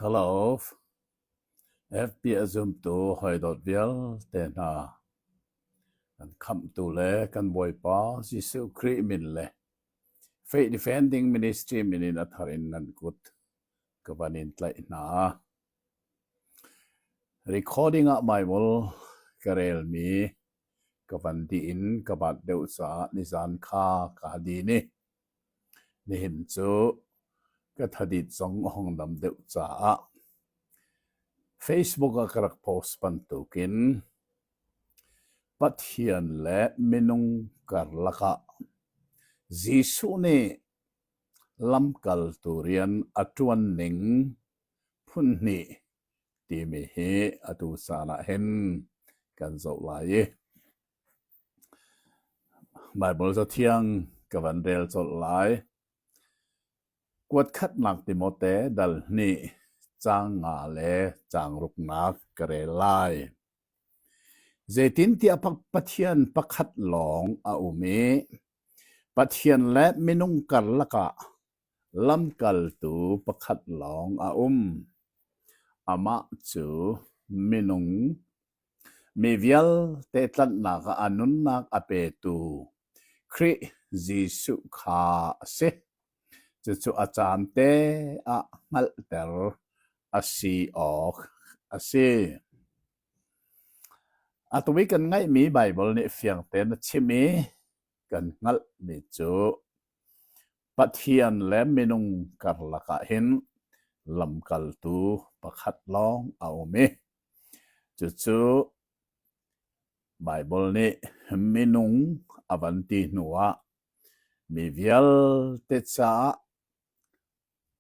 Hello, FB Zoom to hoi dot vial tên kan come to le kan boy pa Jisu Christ min le Faith Defending Ministry min in atharin nan kut kabanin tlai na recording a Bible karel mi kaban diin kabat deuh sa nizan kha ka di ni hin chu ka thadit song hong dam deuh cha Facebook a karak post pan tukin pathian le minung karlaka Jisu ni lamkal turian atuan ning punni ti mi hi atu sana hen kan zo lai Bible zo thiang kavan rel zo lai kwat khat nak Timote dal ni chang nga le chang ruk nak kare lai Zaitin ti apak pathian pakhat long a umi pathian le minung karlaka lamkal tu pakhat long a ama chu minung mivial te tlan nak anun nak ape tu Kri Jisu kha se chu achan te a ngal ter asi ok ase atumi kan ngai mi Bible ni fiang ten chimi kan ngal ni chu pathian le minung karlaka hin lamkal tu pakhat long aumi chu Bible ni minung avanti nuwa mi vial te cha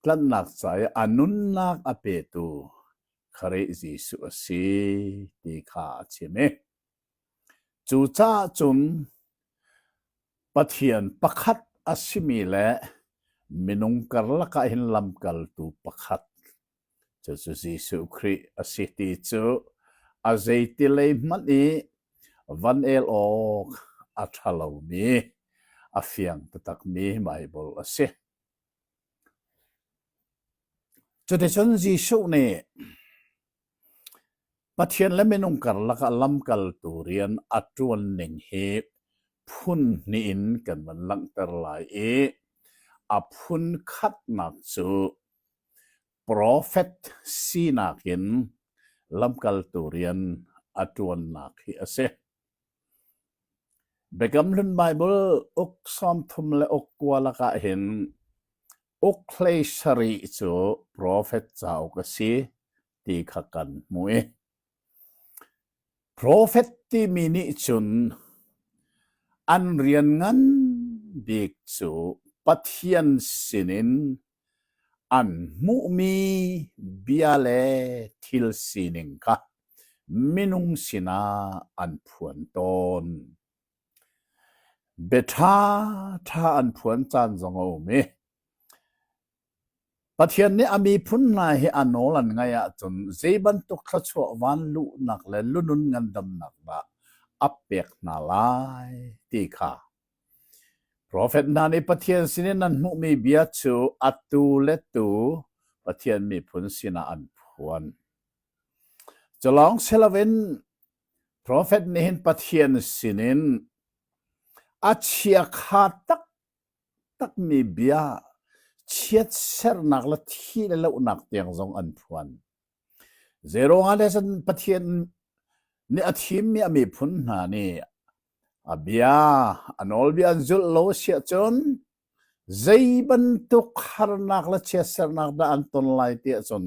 tlan nak chai anun nak ape tu khare Jisu asi ti kha chime chu cha chun pathian pakhat asimi le minung karlaka hin lamkal tu pakhat chu Jisu Christ asi ti chu azeiti le mani van el ok athalo mi afiang tatak mi Bible ase chu te chon Jisu ne pathian le minung karlaka lamkal turian atuan ning he phun ni in kan man lang ter lai a phun khat nak chu prophet sinakin lamkal turian atuan nak hi ase begam lun Bible ok som thum le ok kwala ka hin ok clay sari chu prophet chau ka si ti khakan mui prophet ti mini chun an rian ngan dik chu pathian sinin an mu mi biale thil sining ka minung sina an phuan ton betha tha an phuan chan zongo me pathian ni ami phun na hi anolan ngaya chun zeiban to khacho wan lu nak le lunun ngan dam nak ba apek na lai ti kha prophet na ni pathian sinin an mu mi bia chu atu le tu pathian mi phun sina an phuan chalong selaven prophet ni hin pathian sinin achia kha tak mi bia chiat ser nak la thi le lo nak tiang zong an phuan zero nga lesan pathian ni athim mi ami phun na ni abia anol bi anzul lo sia chon zeiban tu khar nak la chiat ser nak da anton lai ti chon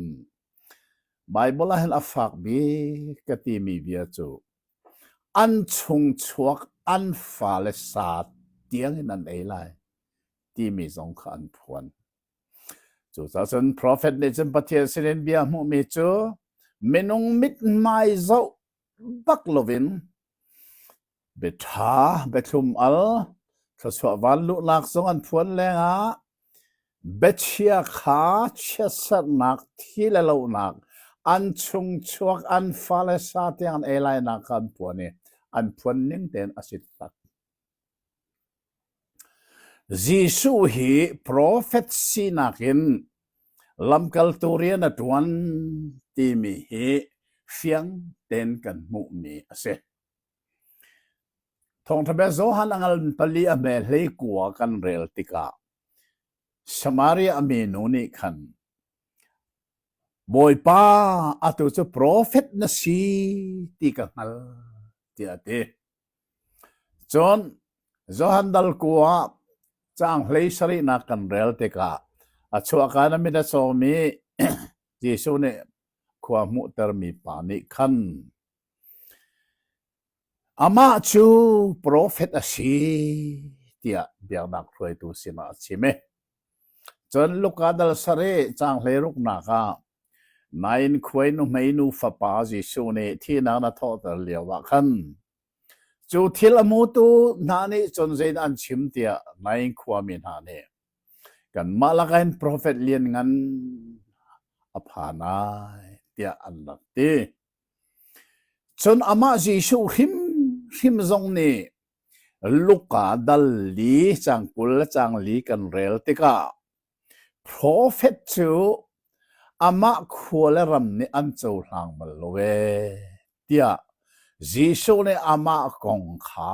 Bible a hen afak bi kati mi bia chu an chung chuak an fa le sa tiang in an ei lai ti mi zong kha an phuan chu sa chen prophet ne chen pathian sinen bia mu mi chu menung mit mai zo bak lovin betha betlum al thaswa wan lu nak zong an phuan lenga bechia kha chesar nak thile lo nak an chung chuak an fa le sa tiang an ei lai nak kan phuan ni an phuan ning ten asit tak Jisu hi prophet sinakin ลำกัลตูเรียนตวนที่มีเหเฟียงเต้นกันมุมีเสทองทะเบโซฮันอังลปลีอเมลให้กัวกันเรลติกาสมารีอเมนูนี่ขันบอยป้าอัตุจะโปรเฟตนะสีติกังลที่อดีจนโซฮันดัลกัวจังเลยสรีนักกันเรลติกาอัชวาการมิดาโซมีจีซูเนความมุตรมีปานิขันอามาจูโปรเฟตอาชีเตียเบียนักรวยตุสินาชิเมจนลูกอาดัลสเรจังเลรุกนักนายนควยนุไม่นูฟ้าป้าจีซูเนที่นานาทอตเลียวขันจูทิลมูตุนานีจนเจนอันชิมเตียนายความมินานีกันมาละกันโปรเฟตเลียนงันอภานายเตียอันนักตีจนอามาจีซูหิมจงนี่ลูกาดัลลีจังกุลจังลีกันเรลติกาโปรเฟตจูอามาขัวเลรำนี่อันเจ้าหลังมาลเวเตียจีซูเนี่ยอามากงขา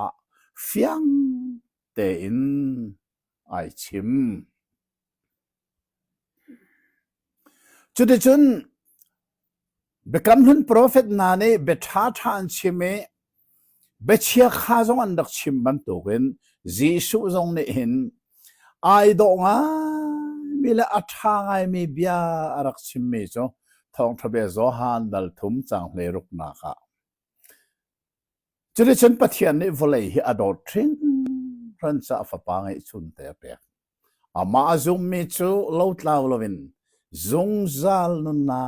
เฟียงเตอินไอชิมจุดจุนเบคำหุ่นโปรเฟตนานี่เบชาทานชิมเมเบเชียข้าจงอันดักชิมบันตุกันจีซูจงเนี่ยเห็นไอดงอ่ะมีละอัฐางไอมีเบียอารักชิมเมจ้ะทองทะเบโซฮันดัลทุมจังเลรุกนาคะจุดฉันปะเทียนนี่วลัยฮิอดอทริงรันซาฟปางไอชุนเตะเปกอามาซุมมิจูลาวตลาวลวินซงซัลนุนา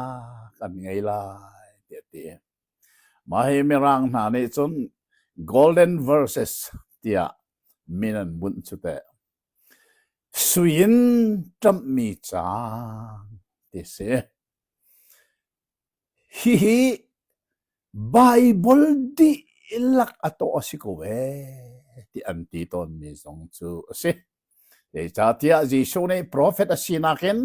กันไงล่ะเดี๋ยวมาให้มีรังนานี่จุน golden verses เดียมินันบุญชุดเตะสุยินจำมีจางที่เสฮิไบเบิลดีลักอัตโตอสิโกเวที่อันตีตอนมีสองจูสิเดี๋ยวจะที่จีซูในโปรเฟตสินักเอง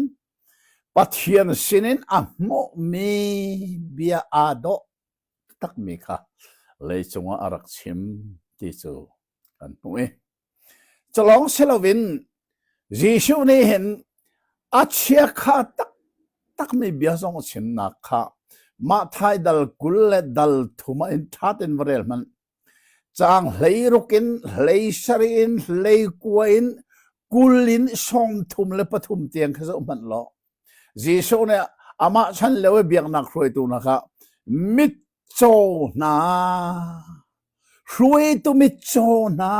ปัทเทียนสินินอ่ะโมมีเบียอาโดตักมีค่ะเลยจงว่าอารักชิมที่จูอันนู้นจะลองเซลวินจีซูในเห็นอาเชียค่ะตักมีเบียสองชิมนักค่ะมาไทยดัลกุลเลดัลทุมาอินทัดอินวเรลมันจางเลยรุกินเลยสรีนเลยกวนกุลินสมทุมเลปทุมเตียงเขาจะมันล้อจีซูเนี่ยอามาฉันเลวเบียงนักรวยตัวนะครับมิดโจนาครวยตัวมิดโจนา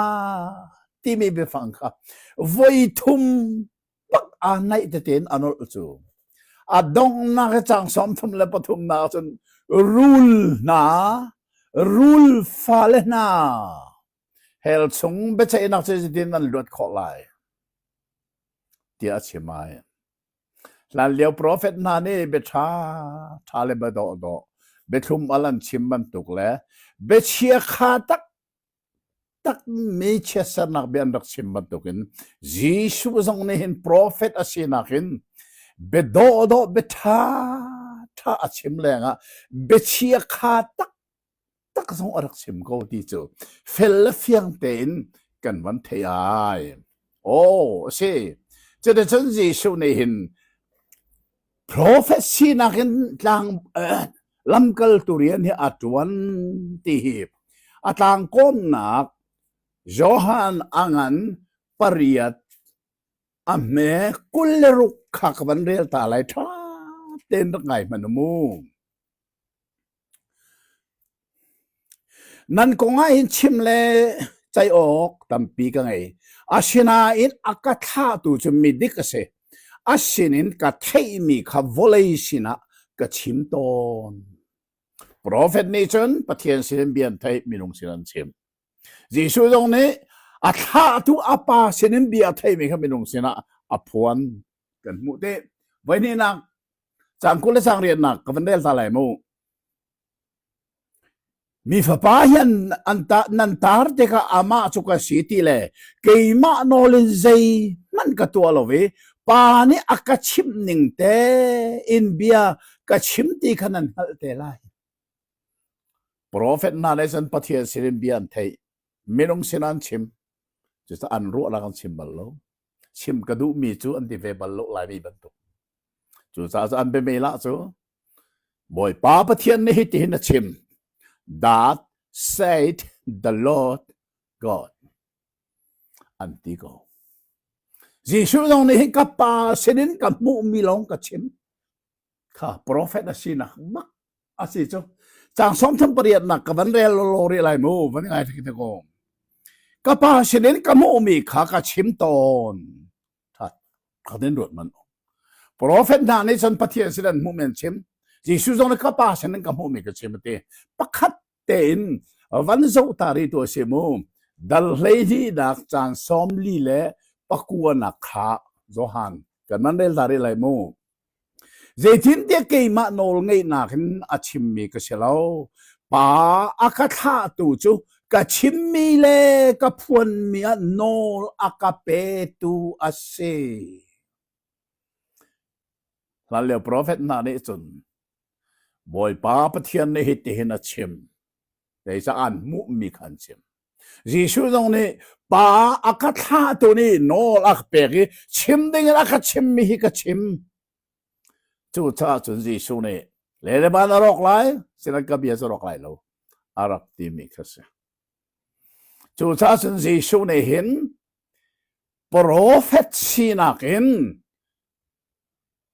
ที่มีเบฟังค่ะวัยทุมปักอันไหนจะเต็นอันนั้นจูอาดงนักจังสมทุมเลปทุมนาจนรูลนารูลฟาเลนาเฮลซงเบชนักเจดินนั้นลวดขอไลที่อาชิมายหลังเลี้ยวโปรเฟตนานี่เบชาทาเลบดอดเบทุมอลันชิมบันตุกแล้วเบเชียขาตักมีเชสนักเบียนรักชิมบันตุกินจีซูซงนี่เห็นโปรเฟตอาชินักินเบดอดเบทาอาชิมแรงอ่ะเบเชียขาตักส่งอรักชิมก็ที่จูเฟลเฟียงเต็นกันวันเทียโอ้สิจะได้ฉันจีซูนี่เห็นโปรเฟสซีนักต่างลำกัลตุเรียนที่อัจวันที่หิบต่างก้นนักโจฮันอังันปริยัตอเมกุลรุกขักวันเรียลตาไหลท่าเต้นรักไงมันมูนั่นก็ง่ายชิมเลใจออกตั้มปีกันไงอาชินาอินอากาธาตุจะมีดิกเสอาชินินกับเทมีขับวอลเลย์สินะกับชิมตอนโปรเฟตนี่จนปะเทียนสินเบียนไทยมีลงสินันชิมจีสุตรงนี้อาธาตุอาปาสินเบียไทยมีขับมีลงสินะอภวนกันมุเตวันนี้นักจังกุลสังเรียนนักกับวันเดลตาไหลมูมีฟ้าป้ายันอันตานันตาร์เด็กอามาสุกสิทีเลยเกี่ยมาโนลินใจมันก็ตัวเราเว้ ปานี่อากาชิมหนึ่งเตอินเบียกาชิมตีขนาดฮัลเตไลโปรเฟตนาเลสันพัทยาสิรินเบียนเทไม่ลงสินันชิมจะสอันรู้ละกันชิมบัลโลชิมกระดูมีจูอันที่เวบัลโลลายมีบรรทุกจูสาอันเป็นไม่ละจูบ่อยป้าพัทยานี่ที่หินชิม that said the Lord God อันที่ก็จีชูตรงนี้กับป้าเสด็จกับมุมีลงกับชิมค่ะโปรเฟตสินะมักอาศัยจูจางสมทำปริยัตินักกับวันเรลโลเรลายมูวันนี้ไงที่ตะโกนกับป้าเสด็จกับมุมีขากับชิมตอนทัดขัดเดินรถมันโปรเฟตนาในสันปฏิเสธมุมเมนชิมจีชูตรงนี้กับป้าเสด็จกับมุมีกับชิมเตะปักขัดเต็นวันเสาร์ตารีตัวเสมูดัลเลยที่ดักจางสมลีเล่ปักวนนักขาโจฮันกันมันเรลตารีลายมูเจตินเดียกีมาโนลไงนักอาชิมมีก็เชลาป้าอาคาธาตูจูก็ชิมมีเล่ก็พวนมีโนลอาคาเปตูอาเซแล้วเลี้ยวโปรเฟตนาเนี่ยจนบ่อยป้าปะเทียนในเหตุเห็นอาชิมแต่จะอ่านมุมีขันชิมจีชูตรงนี้ป้าอาคาธาตัวนี้โนลอาคเปกีชิมได้ไงอาคาชิมมีก็ชิมจูชาจุนจีชูนี่เลเดบานอรอกไลสินักกับเบียสรอกไลโลอารับทีมิกส์จูชาจุนจีชูนี่เห็นโปรเฟตซีนักเห็น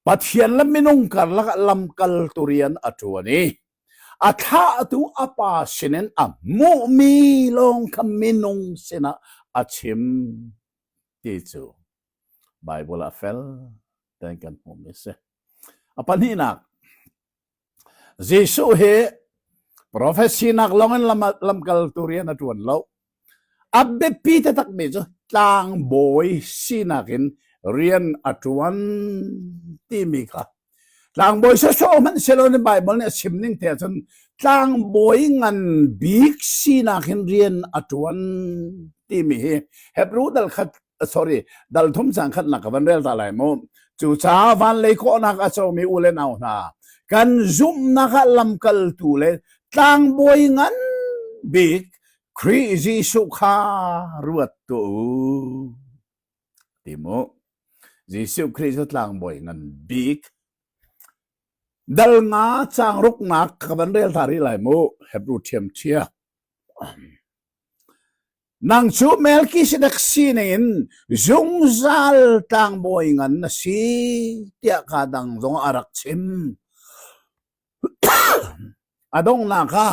ปัทยันละมินุงกันละลำกัลตุเรียนอัจวนีอาธาตุอาปาสินันอามุมีลงคำมินุงสินะอาชิมที่จูไบเบิลอาเฟลแต่งกันผมไม่เสapa ni nak Yesus he profesi nak longan lam kalturian na tuan lo abbe pita tak mejo tang boy sinakin rian atuan timika tang boy sa so man selo ni bible ni simning te chon tang boy ngan big sinakin rian atuan timi he hebru dal khat sorry dal thum sang khat nak van rel ta lai moจูชาวันเลยก็นักอาจจะมีอุเลนเอาหน้ากันซุ่มนักลำกัลตูเลตั้งบอยงันบิ๊กคริสิสุขารวดตัวติโมจิสุคริสตั้งบอยงันบิ๊กดัลงาจางรุกนักกับวันเรียลทาริไลโมเฮบรูเทียมเชียนางชูเมลกิสดักซีนินจงซัลตังบอยงันนะสิเตียกาดังจงอารักชิมอดงนักะ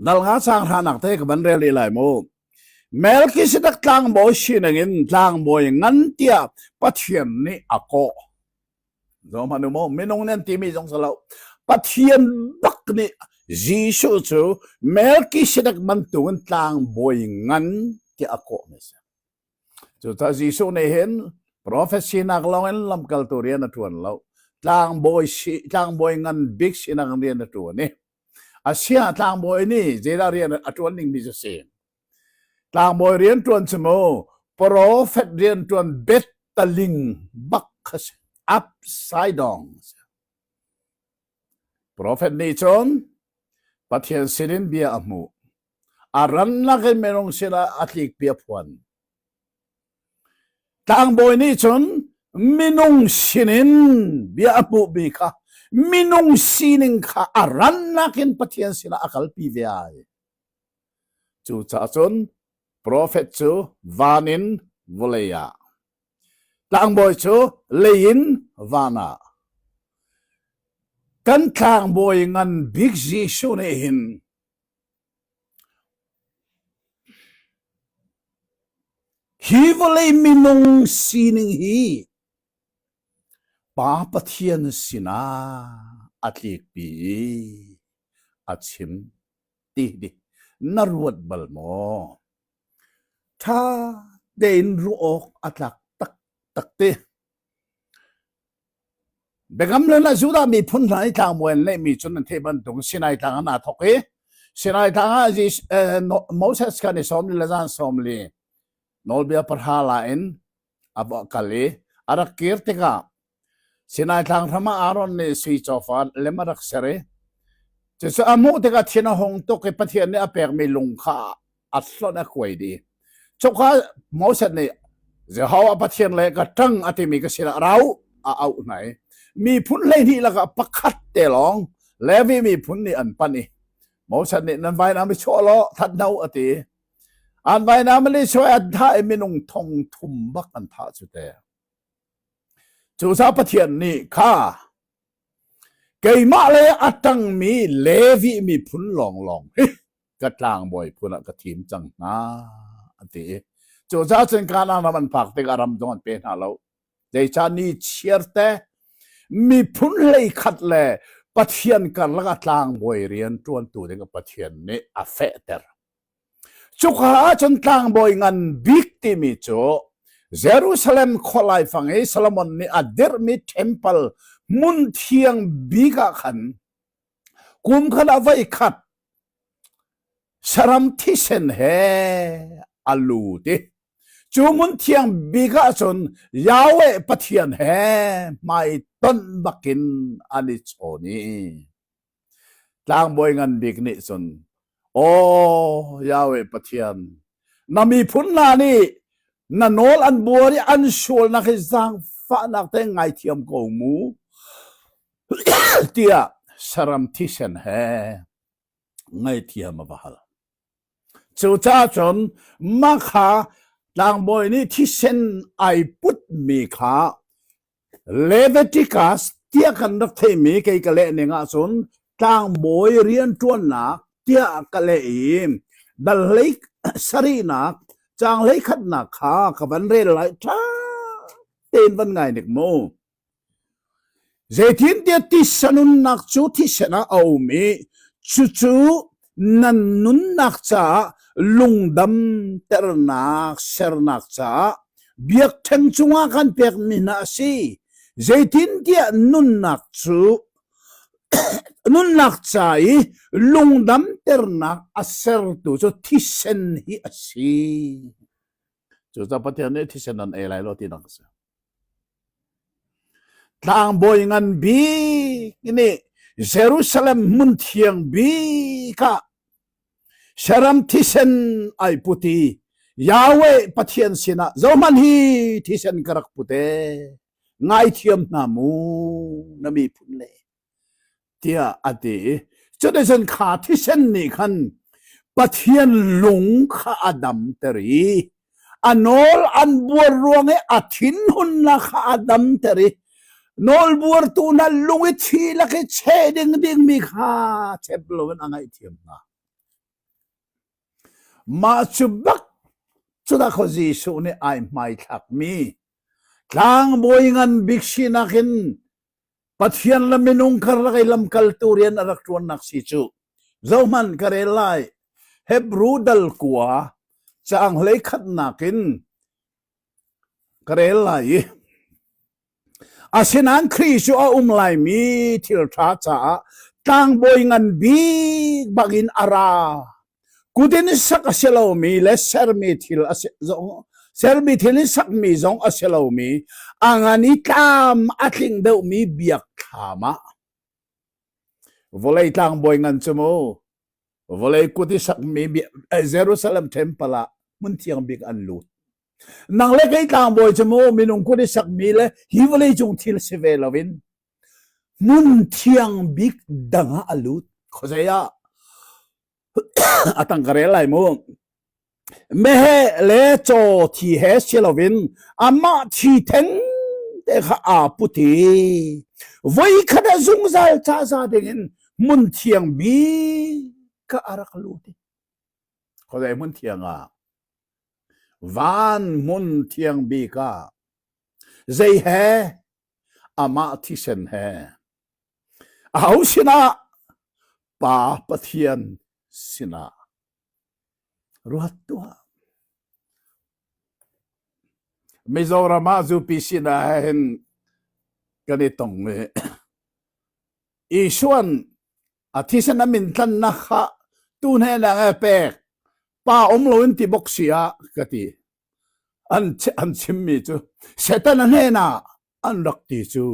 ดัลงาสังหานักเตกับบันเรลีไลโมเมลกิสดักตังบอยซีนินตังบอยงันเตียปัทยันนี่อโกจงมาดูโมไม่นงเน้นที่มีจงสลาวปัทยันบักนี่จีสูจูเมลกิสดักมันตุนตังบอยงันที่อโกเมสจูถ้าจีสูเนี่ยเห็นโปรเฟสซีนักลองเห็นลำกัลตัวเรียนนัทวนเราตังบอยงันบิ๊กซีนักเรียนนัทวนนี่อาเซียตังบอยนี่เจดาเรียนนัทวนนิ่งมีจะเสียตังบอยเรียนทวนสมอโปรเฟสเรียนทวนเบตตลิงบักส์อัพไซด์ดองโปรเฟสนี่ชนปัทยันสิรินเบียอามูอารันนักเมนงศิลาอัตลิกเบียพวนตังบอยนี่ชนมินงสิรินเบียอามูบีค่ะมินงสินิงค่ะอารันนักปัทยันศิลาอักลปีเวียจูจ่าชนโปรเฟตจูวานินวเลยาตังบอยจูเลยินวานากันทางบอยงันบิ๊กซีชูเนหินฮีวเลยมินงซีนิงฮีป้าปะเทียนสินาอัตลิกปีอัดชิมตีดินรวดบัลโมถ้าเดินรู้ออกอัตลักตักเตเบกำเล่นละจุดามีพุ่นไหนทางมวยเล่มีจนเทบันตรงสินายทางนาทอกเอสินายทางจีโมเสสกันในสมลีละจานสมลีนอลเบียปะฮาลาอิน abo kali arak kirtika sinai thang thama aron ni switch off lemarak sere so amu teka thina hong to ke pathian ne apek me lungkha atlon a khoi di chokha moset ne je hawa pathian le ka tang atimi ka sira rau a au nai mi phun le ni la ka pakhat te long levi mi phun ni an pani moset ne nan vai na mi cholo that nau ati an vai na mi le choi an tha e mi nung thong thum bak an tha chu te chu sa pathian ni kha cái mà lấy atang mi levi mi phun long long cái tlang boy phun cái thím chẳng na ati chỗ ra trên cái nào mà mình phạt thì cái ram dong pe na lo để cha ni chierte mi phun lấy khát le pathian kan la tlang boy rian tuan tu de cái pathian ne affecter chỗ ha trên tlang boy ngan victim mi chỗ Jerusalem kholai fangai Solomon ni ader mi temple mun thiang biga khan kum khan avai khat saram thisen he alu te chu mun thiang biga chon yawe pathian he mai ton bakin ani choni tlang boy ngan big ni chon o yawe pathian nami phun na ni na nol an bori an shol na ke zang fa nak te ngai thiam ko mu tia saram thisen he ngai thiam bahal chu cha chon ma kha tang boy ni thisen ai put mi kha Leviticus tia kan rak the mi ke ka le ne nga chon tang boy rian tuan na tia ka le im dal leik sarina chang lấy khát nạc khá cả vấn đề lại cha tên văn ngài được mô dễ thiên tiết tí sanun nạc chú tí sana âu mi chú chú nan nun nạc cha lung đâm ter nạc ser nạc cha biếc thân chunga kan pek mina si dễ thiên tiết nun nạc chú nun nạc cha i lung đâm ter nạc aser tu cho tí sen hi asi chú ta pathian ne thi senan e lai lo ti nang sa tlang boy ngan bi ini Jerusalem mun thiang bi ka sharam thisen ai puti yawe pathian sina zoman hi thisen karak pute ngai thiam na mu nami phunle tia ati chodesan kha thisen ni khan pathian lung kha adam teri anol an buar ruang e athin hun na kha adam teri nol buar tu na lungi thi la ke che ding mi kha cheplowen angai thiam na ma chubak chuda khoji su ne ai mai thak mi tlang boy ngan biksi nakin pathian la minung kar la lam kalturian arak tuan nak si chu zoman karelai hebru dal kwa chang lấy khát nakin karelai asinan Kristo a umlai mi thil tha cha tang boy ngan bi bagin ara kudin sak aselo mi le ser mi thil zong ser mi thil sak mi zong aselo mi angani tam atling deu mi biak thama volei tang boy ngan chumo volei kuti sak mi Jerusalem temple mun thiang big an lut nang le kai tang boy chumo minung kuti sak mi le hi volei chung thil seve lovin mun thiang big danga alut khozaya atang karelai mo mehe le cho thi he silovin ama thi theng te kha a puti voi khada zungzal cha za dengin mun thiang bi ka arak luti khozai mun thiang a van mun thiang bi ka zai he ama thi sen he au sina pa pathian sina ruat tua Mizorama zu pisina hen ganitong isuan athisan amin tan na kha tun he na pek pa omloin ti boksia kati อันชิมมีจูเสตันเฮน่ะอันรักตีจู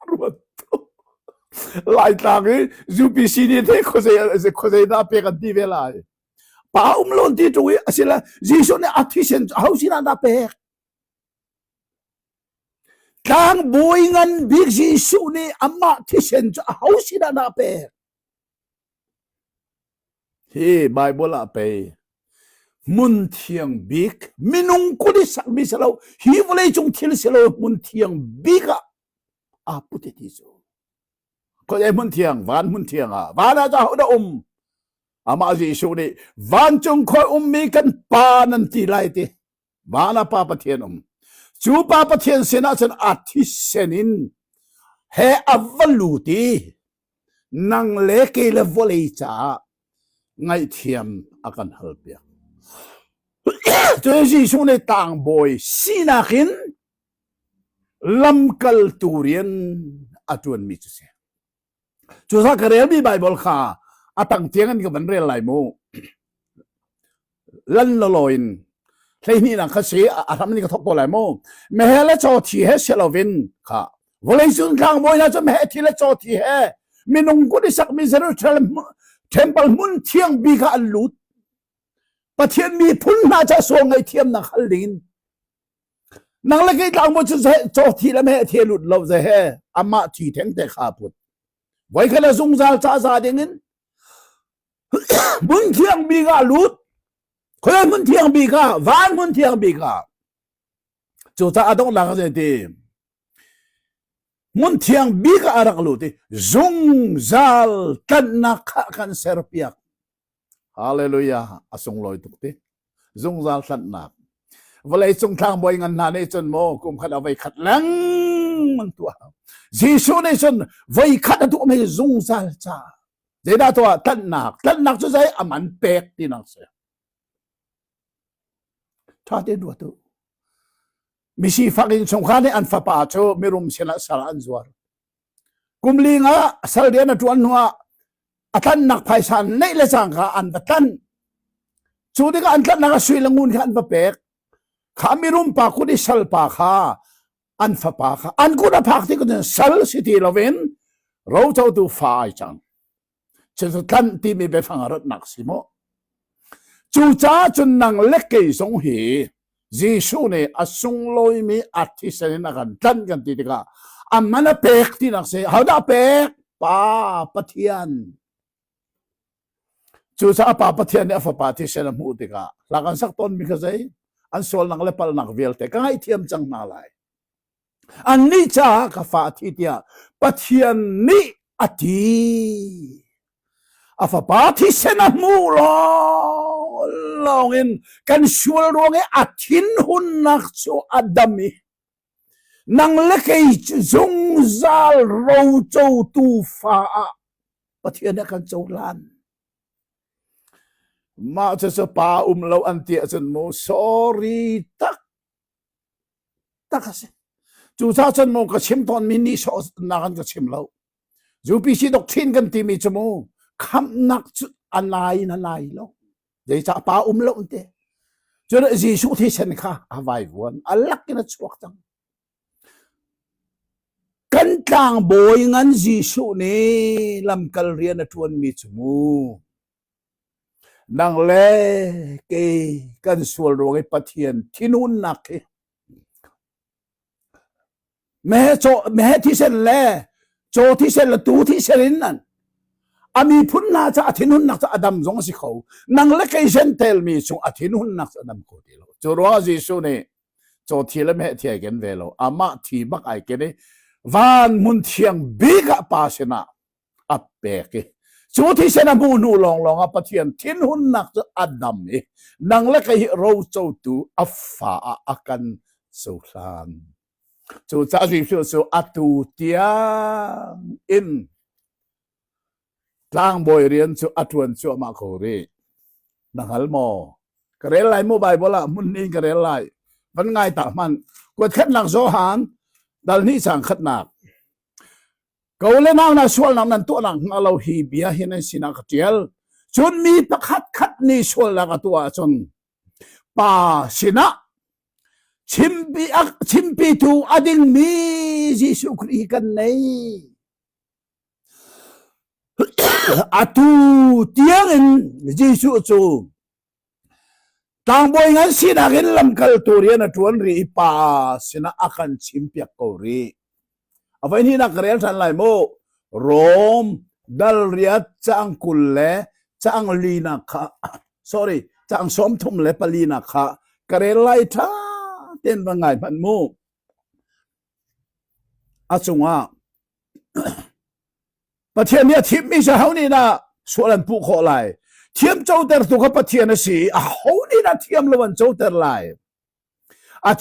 รู้ว่าหลายต่างจูพิชิตเนี่ยเขาจะน่าเปกันที่เวลาป้าลนที่จูสิละจีสุเนี่ยอาทิเซนเขาสิน่าเปกทางบุยเงินบิ๊กจีสุเนี่ยอามาที่เซนเขาสิน่าเปกเฮ้ไบเบิลอะเปมุนเทียงบิ๊กมินุงกุดิสักมิสลาวฮิวเลยจงทิลสลาวมุนเทียงบิ๊กอะพุทธิที่จูก็ไอ้มุนเทียงวันมุนเทียงวันอาจจะหัวดอามาจีสุนี่วันจงคอยมีกันปานันตีไลติวันอาปาปะเทียนจูปาปะเทียนเสนาเซนอาทิเซนินเฮอวัลลูตีนังเลกเลวเลยจ้าไงเทียมอากันฮัลเปียจูจีสุนี่ต่างบอยสีนักินลำกัลตูเรียนอาจวนมิจุเซจูสักเรียนมีไบเบิลค่ะอาตั้งเทียงกันกับมันเรียนหลายโมลันลอยน์ใช่นี่นะเขาเสียอาทำนี่ก็ทบปหลายโมแม่เละจอที่เฮเชลวินค่ะวันนี้สุนทางบอยนะจะแม่ที่เละจอที่เฮมีนุ่งกุดิสักมิเซอร์เทมเปิลมุนเทียงบีกาอัลลุดประเทศมีพุ่นน่าจะส่งไอเทียมนักฮัลลินนังเล็กต่างบนจะจอที่ละแม่เทียลุดเราจะเฮอามาที่แทงแต่ขาพุดไว้แค่ละสงสารจ้าซาเด้งินมุนเทียงบีกาลุดคนมุนเทียงบีกาวันมุนเทียงบีกาจูจ้าอดงหลังเสด็จมุนเทียงบีกาอารักลุดจงซัลตันนักกันเซอร์เปียกฮาเลลูยาอาสงลอยตุกติจงซัลตันนักเวลาจงทางบอยงันนาในจนโมกุมขัดเอาไว้ขัดหลังมันตัวจีซูในจนไว้ขัดตัวไม่จงซัลจ้าเจ้าตัวตันนักจะใช้อามันเป็กที่นักเสียถ้าเด็ดวัวตัวมิสิฟังอินสงครามในอันฟ้าป่าโจไม่รวมเชนะสารอันจวรกุมลิงะสารเดียนตัวนัวอันนักไพศาลในเลสังกาอันบัตันจูดิกอันตันนักสุยลังุนขันฟ้าเป็กขามิรุมปาคุดิสัลปาขาอันฟ้าป่าขาอันกุนพักที่กุนสัลสิทีลาวินเราจะดูฟ้าจังจะทันที่มีเบฟังรถนักสิโมจูจ้าจนนังเล็กเกยสงหีจีสูเนี่ยอสุงลอยมีอัติเสนนักันทันกันที่เด็กอามันเป็กที่นักเสียเขาได้เป็กป้าปะเทียนจูจ้าป้าปะเทียนเนี่ยฟ้าป่าที่เสนมูติกาหลังกันสักต้นมีกระใจอันโซลนังเล็บปลนักเวลแต่ก็ให้เทียมจังนาไลอันนี้จ้ากับฟ้าที่เดียปะเทียนนี่อติอาฟ้าป่าที่เสนมูลองอินกันชัวร์รวงอาทินหุ่นนักโซอาดัมีนังเล็กไอจงซาลเราโจตูฟ้าปะเทียนกันโจลันมาจะสปาเราอันเตียจนโม sorry ตักสิจูซาจนโมก็ชิมตอนมินิชอนักก็ชิมเราจูพิชิตดอกทินกันที่มีจมูกคำนักอะไรนั่นอะไรแล้วเดี๋ยวจะปาเราอันเตียจนจีสุที่เช่นค่ะอวัยวนอัลลักกินชวกจังกันต่างบอยงันจีสุนี่ลำกัลเรียนทวนมีจมูกนังเล่เกกันส่วนรวงไอ้ปะเทียนที่นู่นนักแม่ที่เส้นเล่โจที่เส้นละตูที่เส้นนั่นอามีพุ่นนาจะอาทินุนนักจะอดัมจงสิเขานังเล่เกเส้นเทลมีจงอาทินุนนักจะอดัมโคดีโลโจรัวจีสุเนี่ยโจที่ละแม่ที่ไอ้กันเวโลอามาที่บักไอ้กันเนี่ยวันมุนเทียงบิกะปาชนะอับเปกจูที่เสนามูนูลองปะเทียนทินหุนนักจะอดัมนังเล็กไอเราโจตูอัฟฟ้าอากันสุลานจูจ้าจีสูอัตูเตียงอินทางบอยเรียนจูอัตวันจูมาโคเรนังฮัลโมกระเรลไลโมบายบลามุนนี่กระเรลไลวันไงตามันกวดขัดหนักโซฮานดัลนี่สั่งขัดหนักก็เลยน้าน่าชวนน้านั้นตัวหลังเราฮีเบียเห็นสินักเจียลจนมีประคัดขัดนี่ชวนละตัวจน ป่าสินะชิมปีทูอดิงมียิสุครีกันในอาตูเตียงอินยิสุจูตางบอยงั้นสินะกินลำกัลตัวเรียนตัวนี้ป่าสินะอากันชิมเปียกกอรีเอาไว้นี่นักเรียนทันไลโมโรมดัลเรียจังกุลเล่จังลีนักะ sorry จังสมทุมเล่ปลีนักะกระเรไลท่าเต้นว่าไงพันมูอาจงว่าประเทศนี้ทิมมีเจ้านี่นะส่วนผู้ขอไลเทียมเจ้าแต่ตัวกับประเทศนั้นสิเขานี่นะเทียมละวันเจ้าแต่ไล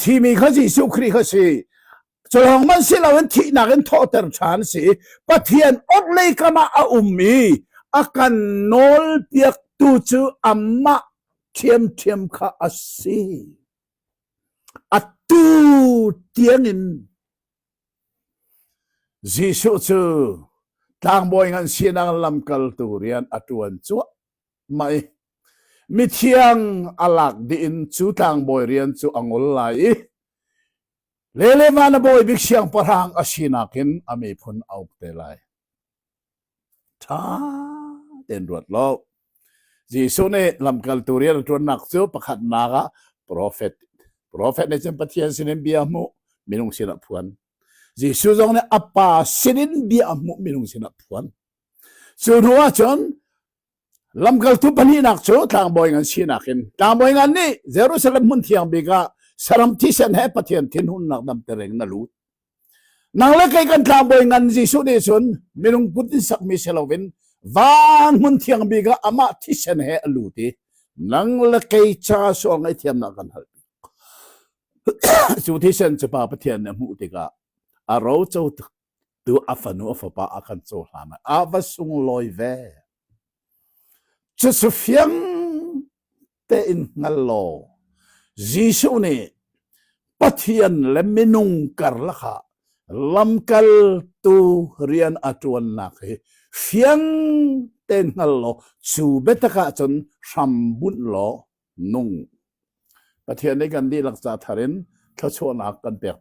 ทีมีข้าสิสุครีข้าสิจนของมันสิละวันที่นักนทอแต่ฉันสิประเทศอดเลยก็มามีอาการนอลเปียกตูจูอัมมาเทียมข้าสิตูเตียงอินจิสุจูทางบอยงันเสียนังลำกัลตูเรียนอตวันจัวไม่มิเทียงอลักดินจูทางบอยเรียนจูอังอลไลเลวานบอยบิกเสียงปรางอาศินักินอเมพุนเอาเตลัยท่าเต็นรวดล้อจิสุเนลำกัลตูเรียนจวนนักจูประคัดนากะโปรเฟตในจังปะเทียนสินเบียมุมินุงสินับพวนจิสุจงเนี่ยอปาสินเบียมุมินุงสินับพวนส่วนหัวจนลำกัลตุปนีนักจูทางบอยงันสินักินทางบอยงันนี่เจรูซาเล็มมุนเทียงบิกะสารมที่เซนให้ปะเทียนทินหุนนักดำเตรงนลูดนางเล็กกันทางบอยงันจิสุเดชนมินุงพุทธิสักมิเชลวินวานมุนเทียงบิกะอามาที่เซนให้อลูดีนางเล็กจ้าสองไอเทียมนักกันฮัลสุที่เซนจะพาปะเทียนเนี่ยมุติกะอาราวเจ้าตัวอัฟนูอัฟปะอากันโซลามาอาวัสุงลอยเวจะสุฟียงเตอินงัลโลจิสุนี่ปะเทียนและมินุงกัลละค่ะลำกัลตูเรียนอัจวนนักเฟียงเตนงัลโลจูเบตกะจนชัมบุญโลนุงประเทศในกันดีลักษณะทารินเขาชวนนักกันเปียก